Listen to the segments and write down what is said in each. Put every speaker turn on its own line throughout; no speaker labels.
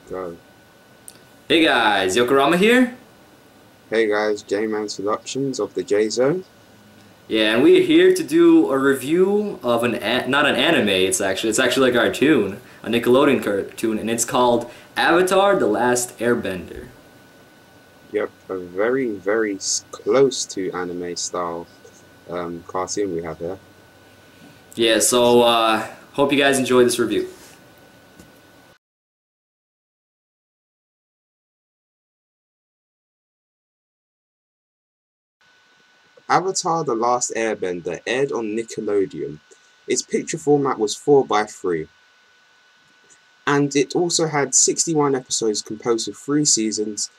Go.
Hey guys, Yokurama here.
Hey guys, J-Man's Productions of the J-Zone.
Yeah, and we're here to do a review of not an anime. It's actually a cartoon, a Nickelodeon cartoon, and it's called Avatar: The Last Airbender.
Yep, a very close to anime style cartoon we have here.
Yeah, so hope you guys enjoy this review.
Avatar: The Last Airbender aired on Nickelodeon. Its picture format was 4:3, and it also had 61 episodes composed of 3 seasons.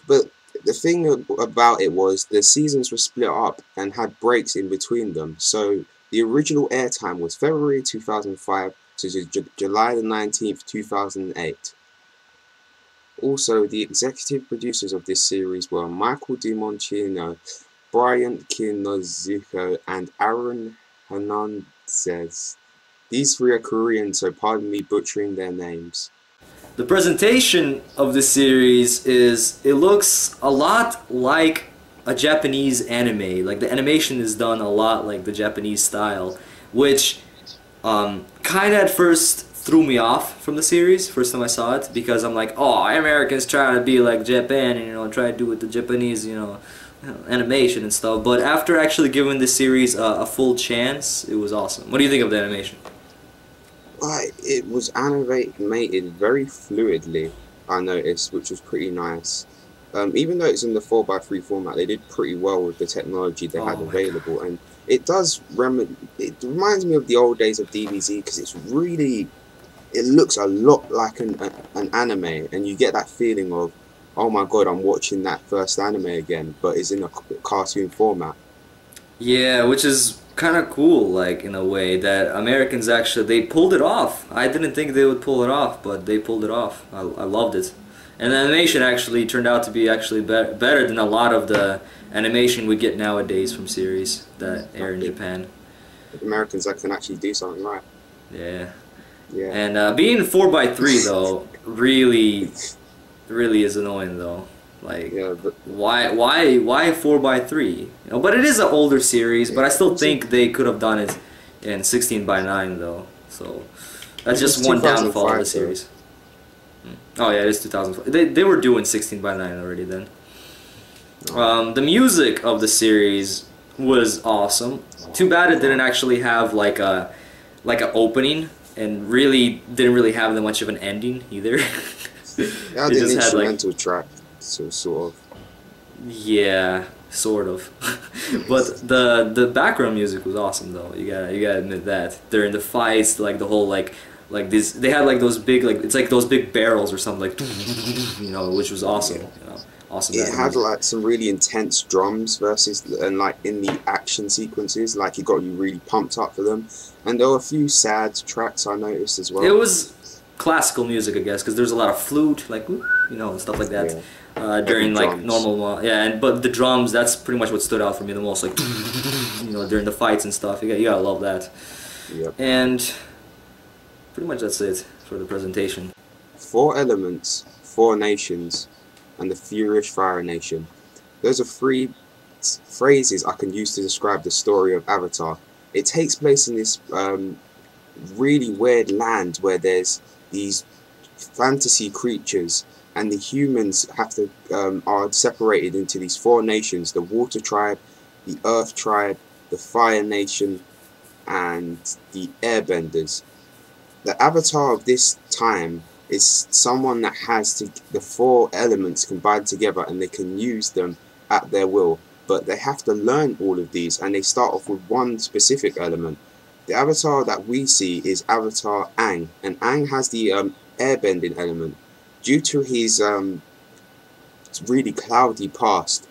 But the thing about it was the seasons were split up and had breaks in between them. So the original airtime was February 2005 to July the 19th, 2008. Also, the executive producers of this series were Michael DiMoncino, Brian Kinozuko, and Aaron Hernandez. These three are Korean, so pardon me butchering their names.
The presentation of the series it looks a lot like a Japanese anime. Like the animation is done a lot like the Japanese style, which kind of at first threw me off from the series. First time I saw it, because I'm like, oh, Americans trying to be like Japan and try to do with the Japanese animation and stuff. But after actually giving the series a full chance, it was awesome. What do you think of the animation?
It was animated very fluidly, I noticed, which was pretty nice. Even though it's in the 4:3 format, they did pretty well with the technology they had
Oh my god.
available, and it reminds me of the old days of DBZ because it looks a lot like an anime, and you get that feeling of, oh my god, I'm watching that first anime again, but it's in a cartoon format.
Yeah, which is kind of cool, like in a way that Americans actually they pulled it off. I didn't think they would pull it off, but they pulled it off. I loved it, and the animation actually turned out to be actually better than a lot of the animation we get nowadays from series that air in
Like,
Japan.
Americans that can actually do something right.
Yeah,
Yeah.
and being 4:3 though really is annoying though. Like,
Yeah, but
why 4:3? But it is an older series. But I still
it's a,
think they could have done it in 16:9 though. So that's
it was
just one downfall of the
2005 though.
series. Oh yeah, it is 2005. They were doing 16:9 already then.
Oh,
The music of the series was awesome. Too bad it didn't actually have like a opening, and really didn't really have that much of an ending either.
it had
It
an
just had like,
instrumental track, so sort of.
yeah, sort of. But the background music was awesome though. You gotta admit that. During the fights, like the whole like this, they had like those big, like it's like those big barrels or something, like which was awesome.
Yeah.
Awesome
It
background
had
music.
like some really intense drums versus, and like in the action sequences, like it got you really pumped up for them. And there were a few sad tracks I noticed as
It
well.
was classical music, I guess, because there's a lot of flute, like and stuff like that.
Yeah, heavy
During like
drums.
normal, yeah, but the drums, that's pretty much what stood out for me the most, like during the fights and stuff. You gotta love that.
Yep.
And pretty much that's it for the presentation.
Four elements, four nations, and the Furious Fire Nation. Those are three phrases I can use to describe the story of Avatar. It takes place in this really weird land where there's these fantasy creatures, and the humans are separated into these four nations: the Water Tribe, the Earth Tribe, the Fire Nation, and the Airbenders. The avatar of this time is someone that has the four elements combined together, and they can use them at their will. But they have to learn all of these, and they start off with one specific element. The avatar that we see is Avatar Aang, and Aang has the airbending element. Due to his really cloudy past,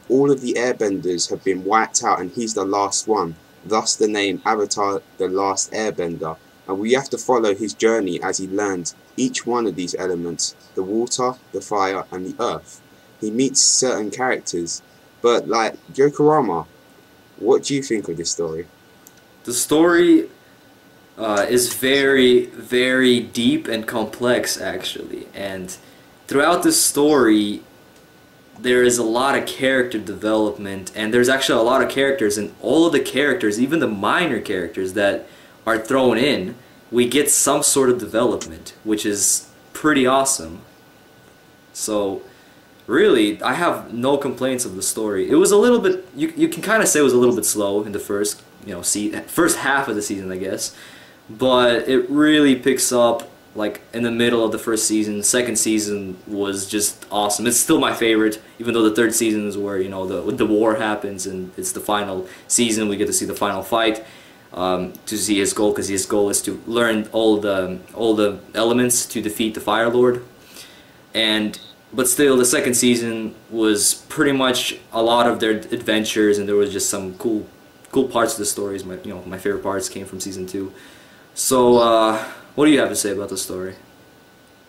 all of the airbenders have been wiped out, and he's the last one. Thus the name Avatar: The Last Airbender. And we have to follow his journey as he learns each one of these elements: the water, the fire, and the earth. He meets certain characters. But like Yokurama, what do you think of this story?
The story is very, very deep and complex, actually. And throughout this story, there is a lot of character development, and there's actually a lot of characters, and all of the characters, even the minor characters that are thrown in, we get some sort of development, which is pretty awesome. So, really, I have no complaints of the story. It was a little bit, you can kind of say it was a little bit slow in the first, first half of the season, I guess. But it really picks up like in the middle of the first season. The second season was just awesome. It's still my favorite, even though the third season is where the war happens and it's the final season. We get to see the final fight, to see his goal, because his goal is to learn all the elements to defeat the Fire Lord. But still, the second season was pretty much a lot of their adventures, and there was just some cool parts of the stories. My favorite parts came from season 2. So, what do you have to say about the story?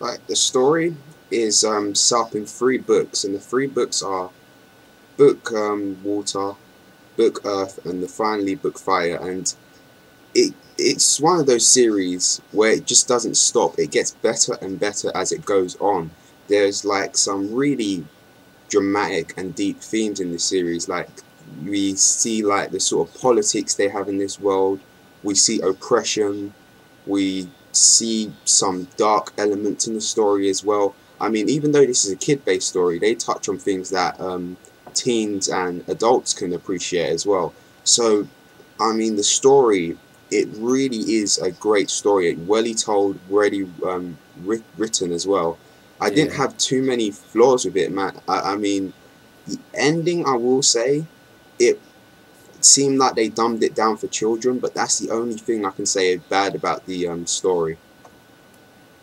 Right, the story is set up in 3 books, and the 3 books are Book Water, Book Earth, and finally Book Fire. And it's one of those series where it just doesn't stop. It gets better and better as it goes on. There's like some really dramatic and deep themes in this series. Like, we see like the sort of politics they have in this world. We see oppression. We see some dark elements in the story as well. I mean, even though this is a kid-based story, they touch on things that teens and adults can appreciate as well. So, I mean, the story, it really is a great story. Well told, really written as well. I didn't have too many flaws with it, man. I mean, the ending, I will say, it seemed like they dumbed it down for children, but that's the only thing I can say bad about the story.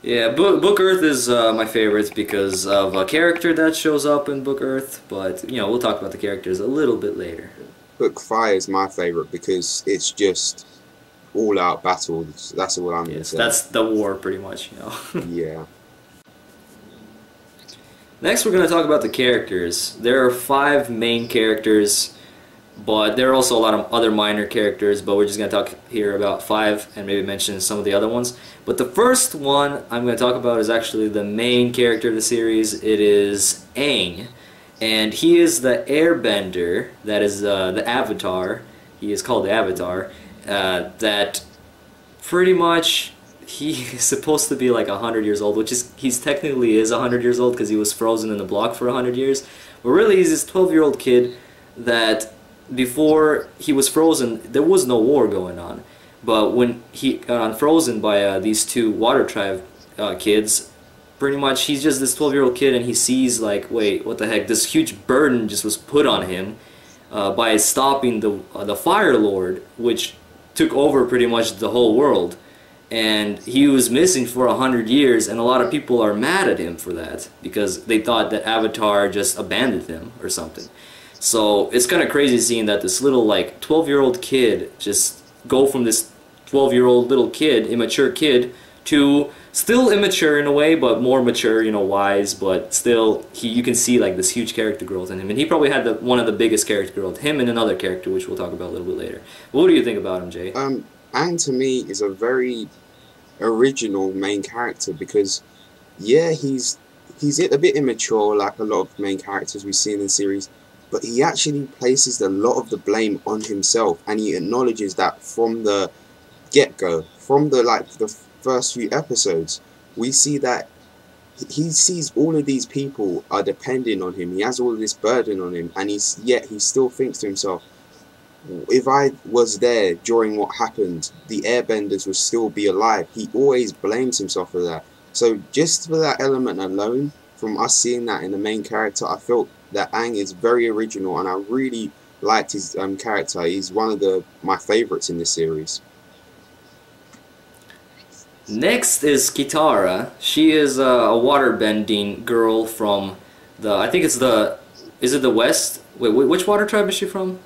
Yeah, Book Earth is my favorite because of a character that shows up in Book Earth, but we'll talk about the characters a little bit later.
Book Fire is my favorite because it's just all-out battle. That's all I'm gonna say.
That's the war, pretty much.
Yeah.
Next, we're going to talk about the characters. There are 5 main characters, but there are also a lot of other minor characters, but we're just going to talk here about 5 and maybe mention some of the other ones. But the first one I'm going to talk about is actually the main character of the series. It is Aang, and he is the airbender, that is the Avatar. He is called the Avatar, that pretty much... He is supposed to be like 100 years old, which is, he's technically is 100 years old because he was frozen in the block for 100 years. But really, he's this 12-year-old kid that before he was frozen, there was no war going on. But when he got unfrozen by these 2 Water Tribe kids, pretty much he's just this 12-year-old kid, and he sees like, wait, what the heck? This huge burden just was put on him by stopping the Fire Lord, which took over pretty much the whole world. And he was missing for 100 years, and a lot of people are mad at him for that because they thought that Avatar just abandoned him or something. So it's kind of crazy seeing that this little like 12-year-old kid just go from this 12-year-old little kid, immature kid, to still immature in a way, but more mature, wise, but still you can see like this huge character growth in him. And he probably had one of the biggest character growth, him and another character, which we'll talk about a little bit later. What do you think about him, Jay?
Aang to me is a very original main character because, yeah, he's a bit immature like a lot of main characters we've seen in the series, but he actually places a lot of the blame on himself, and he acknowledges that from the get-go, from the first few episodes. We see that he sees all of these people are depending on him. He has all of this burden on him, and yet he still thinks to himself, if I was there during what happened, the airbenders would still be alive. He always blames himself for that. So just for that element alone, from us seeing that in the main character, I felt that Aang is very original, and I really liked his character. He's one of my favorites in this series.
Next is Kitara. She is a waterbending girl from I think it's is it the West? Wait, which water tribe is she from?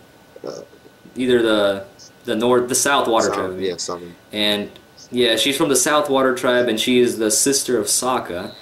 Either the South Water Tribe.
Yeah, Southern.
And yeah, she's from the South Water Tribe, and she is the sister of Sokka,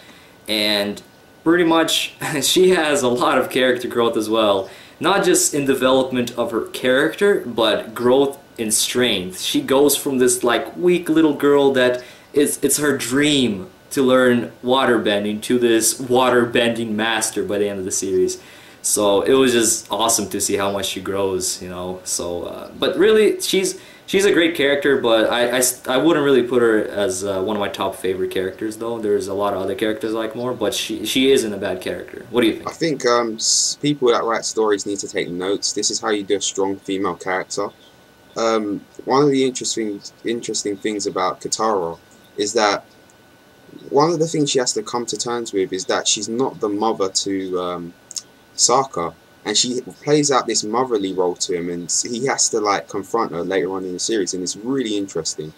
and pretty much she has a lot of character growth as well. Not just in development of her character, but growth in strength. She goes from this like weak little girl that it's her dream to learn water bending to this water bending master by the end of the series. So it was just awesome to see how much she grows, you know. So, but really, she's a great character, but I wouldn't really put her as one of my top favorite characters, though. There's a lot of other characters I like more, but she isn't a bad character. What do you think?
I think people that write stories need to take notes. This is how you do a strong female character. One of the interesting things about Katara is that one of the things she has to come to terms with is that she's not the mother to Sokka, and she plays out this motherly role to him, and he has to like confront her later on in the series, and it's really interesting.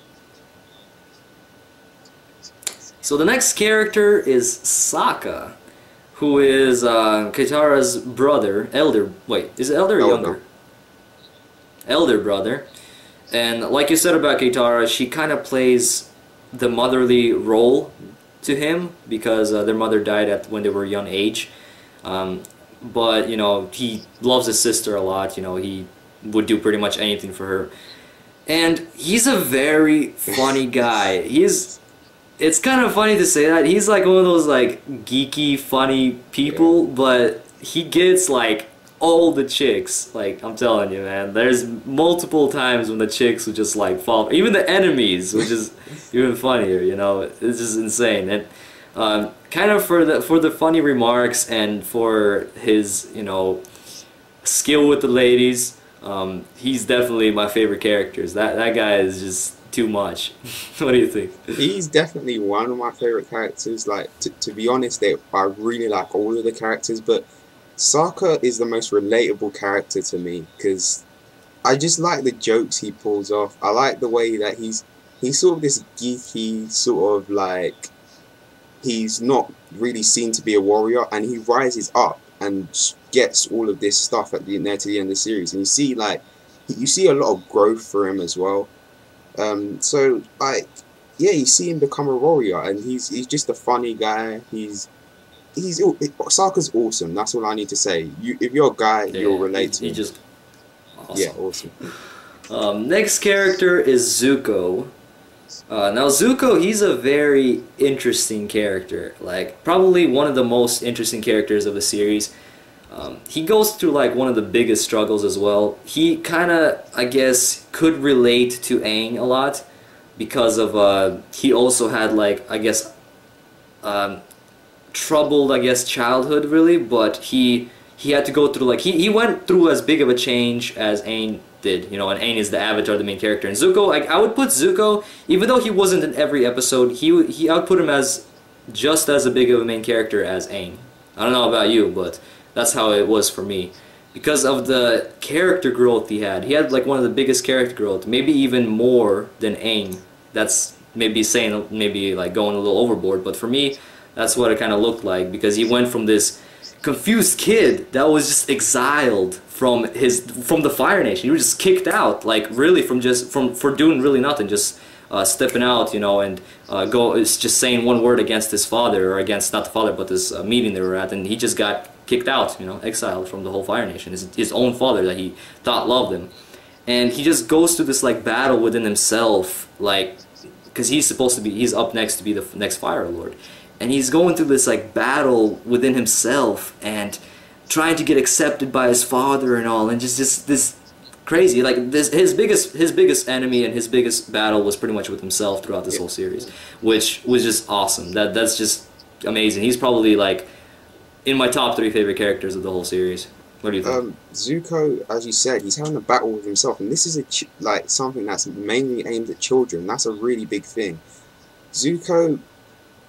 So the next character is Sokka, who is Katara's brother, is it elder or younger? Elder brother. And like you said about Katara, she kind of plays the motherly role to him because their mother died when they were young age. But, you know, he loves his sister a lot, you know, he would do pretty much anything for her. And he's a very funny guy. It's kind of funny to say that. He's like one of those, like, geeky, funny people, but he gets, like, all the chicks. Like, I'm telling you, man, there's multiple times when the chicks would just, like, fall. Even the enemies, which is even funnier, you know. It's just insane. And kind of for the funny remarks and for his, you know, skill with the ladies, he's definitely my favorite characters. That guy is just too much. What do you think?
He's definitely one of my favorite characters. Like, to be honest, I really like all of the characters, but Sokka is the most relatable character to me because I just like the jokes he pulls off. I like the way that he's sort of this geeky sort of like, he's not really seen to be a warrior, and he rises up and gets all of this stuff at the end of the series, and you see a lot of growth for him as well. So like, yeah, you see him become a warrior, and he's just a funny guy. Sokka's awesome. That's all I need to say. If you're a guy, you'll relate to him.
He's just awesome.
Yeah, awesome.
Next character is Zuko. Now Zuko, he's a very interesting character, like probably one of the most interesting characters of the series. He goes through like one of the biggest struggles as well. He kind of, I guess, could relate to Aang a lot because of he also had like, I guess, troubled, I guess, childhood really, but he had to go through like he went through as big of a change as Aang did, you know, and Aang is the Avatar, the main character. And Zuko, I would put Zuko, even though he wasn't in every episode, I would put him as just as big of a main character as Aang. I don't know about you, but that's how it was for me. Because of the character growth he had. He had like one of the biggest character growth, maybe even more than Aang. That's maybe saying, maybe like going a little overboard, but for me, that's what it kind of looked like, because he went from this confused kid that was just exiled from the Fire Nation. He was just kicked out, like really for doing really nothing, just stepping out, you know, and just saying one word against his father, or against not the father, but this meeting they were at, and he just got kicked out, you know, exiled from the whole Fire Nation. His own father that he thought loved him, and he just goes through this like battle within himself, like because he's up next to be the next Fire Lord. And he's going through this like battle within himself and trying to get accepted by his father and all, and just this crazy, like this his biggest enemy and his biggest battle was pretty much with himself throughout this whole series, which was just awesome. That's just amazing. He's probably like in my top 3 favorite characters of the whole series. What do you think?
Zuko, as you said, he's having a battle with himself, and this is like something that's mainly aimed at children. That's a really big thing. Zuko,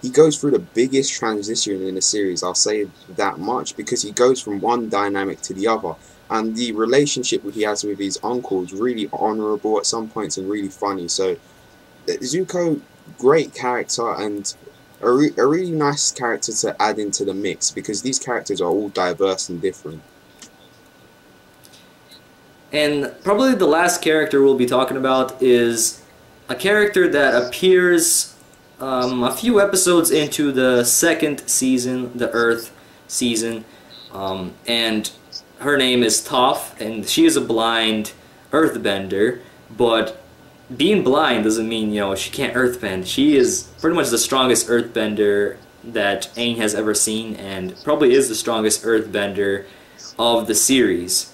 he goes through the biggest transition in the series, I'll say that much, because he goes from one dynamic to the other. And the relationship he has with his uncle is really honourable at some points and really funny. So, Zuko, great character, and a really nice character to add into the mix, because these characters are all diverse and different.
And probably the last character we'll be talking about is a character that appears a few episodes into the 2nd season, the Earth season, and her name is Toph, and she is a blind earthbender, but being blind doesn't mean, you know, she can't earthbend. She is pretty much the strongest earthbender that Aang has ever seen, and probably is the strongest earthbender of the series.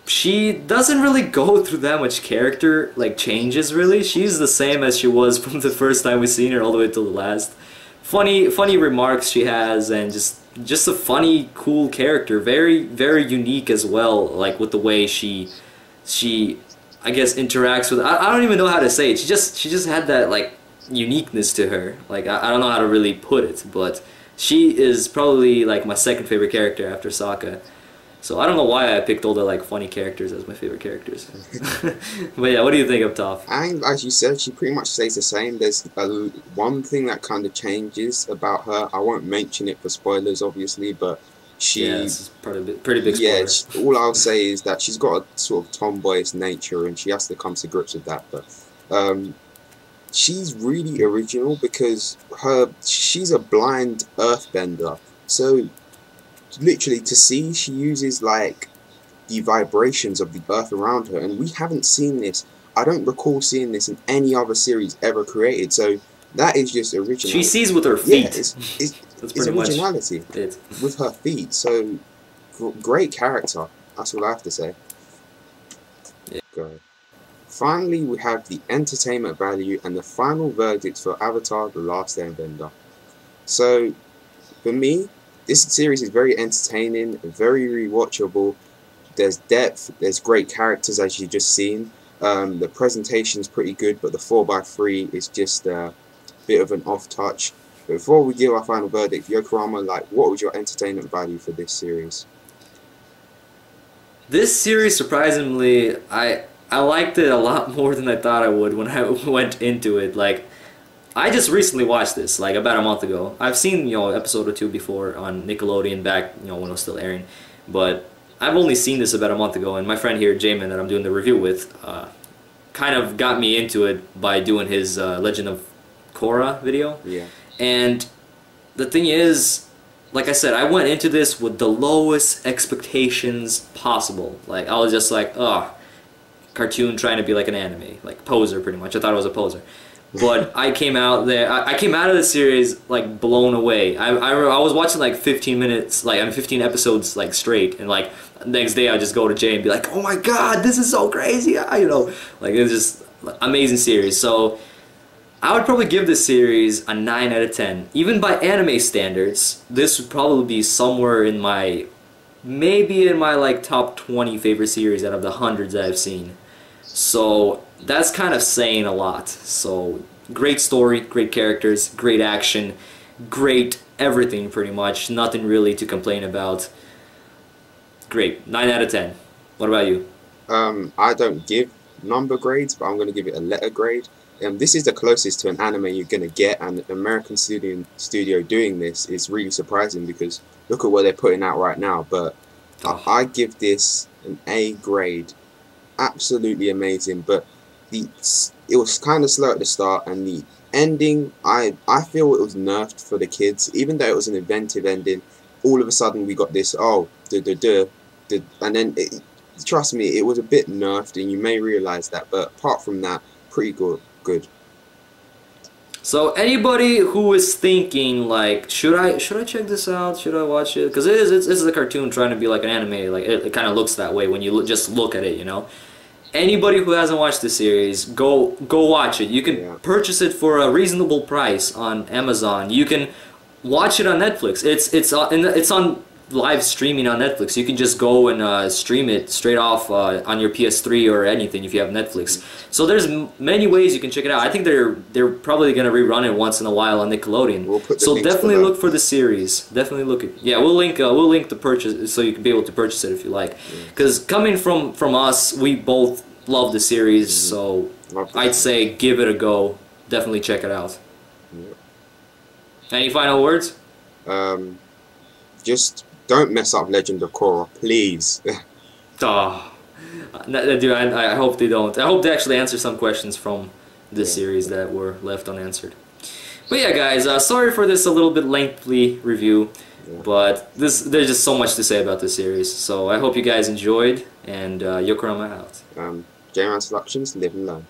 She doesn't really go through that much character like changes really. She's the same as she was from the first time we seen her all the way till the last. Funny remarks she has, and just a funny, cool character. Very unique as well. Like with the way she I guess interacts with. I don't even know how to say it. She just had that like uniqueness to her. Like I don't know how to really put it, but she is probably like my second favorite character after Sokka. So I don't know why I picked all the like funny characters as my favorite characters. But yeah, what do you think up top?
And as you said, she pretty much stays the same. There's one thing that kind of changes about her. I won't mention it for spoilers, obviously, but she...
Yeah, this is pretty big spoiler.
Yeah, all I'll say is that she's got a sort of tomboyish nature, and she has to come to grips with that. But she's really original because she's a blind earthbender. So literally to see, she uses like the vibrations of the earth around her, and we haven't seen this. I don't recall seeing this in any other series ever created, so that is just original.
She sees with her feet.
Yeah, it's originality with her feet, so great character. That's all I have to say.
Yeah.
Go. Finally, we have the entertainment value and the final verdict for Avatar: The Last Airbender. So, for me, this series is very entertaining, very rewatchable. There's depth, there's great characters as you've just seen. The presentation's pretty good, but the 4x3 is just a bit of an off-touch. But before we give our final verdict, Yokurama, like, what was your entertainment value for this series?
This series, surprisingly, I liked it a lot more than I thought I would when I went into it. Like, I just recently watched this, like about a month ago. I've seen, you know, an episode or two before on Nickelodeon back, you know, when it was still airing. But I've only seen this about a month ago, and my friend here, Jamin, that I'm doing the review with, kind of got me into it by doing his Legend of Korra video.
Yeah.
And the thing is, like I said, I went into this with the lowest expectations possible. Like, I was just like, oh, cartoon trying to be like an anime, like poser pretty much. I thought it was a poser. But I came out there. I came out of the series like blown away. I was watching like 15 minutes, like 15 episodes like straight, and like next day I just go to Jay and be like, "Oh my God, this is so crazy!" You know, like it's just amazing series. So I would probably give this series a 9 out of 10. Even by anime standards, this would probably be somewhere in my, maybe in my like top 20 favorite series out of the hundreds that I've seen. So that's kind of saying a lot. So great story, great characters, great action, great everything pretty much. Nothing really to complain about. Great. 9 out of 10. What about you?
I don't give number grades, but I'm going to give it a letter grade. This is the closest to an anime you're going to get, and the American studio doing this is really surprising because look at what they're putting out right now. But I give this an A grade. Absolutely amazing, but it was kind of slow at the start, and the ending, I feel it was nerfed for the kids. Even though it was an inventive ending, all of a sudden we got this, oh, and then trust me, it was a bit nerfed, and you may realize that. But apart from that, pretty good.
So anybody who is thinking like, should I check this out? Should I watch it? Because it's a cartoon trying to be like an anime. Like it kind of looks that way when you just look at it, you know. Anybody who hasn't watched the series, go watch it. You can purchase it for a reasonable price on Amazon. You can watch it on Netflix. It's on live streaming on Netflix. You can just go and stream it straight off on your PS3 or anything if you have Netflix. So there's many ways you can check it out. I think they're probably gonna rerun it once in a while on Nickelodeon. So definitely look for the series. Definitely look at. Yeah, we'll link the purchase so you can be able to purchase it if you like. Because coming from us, we both love the series. So I'd say give it a go. Definitely check it out. Any final words?
Just don't mess up Legend of Korra, please.
Dude, I hope they don't. I hope they actually answer some questions from this series that were left unanswered. But yeah, guys, sorry for this a little bit lengthy review, but there's just so much to say about this series. So I hope you guys enjoyed, and Yokurama out.
JBirds Productions, live and learn.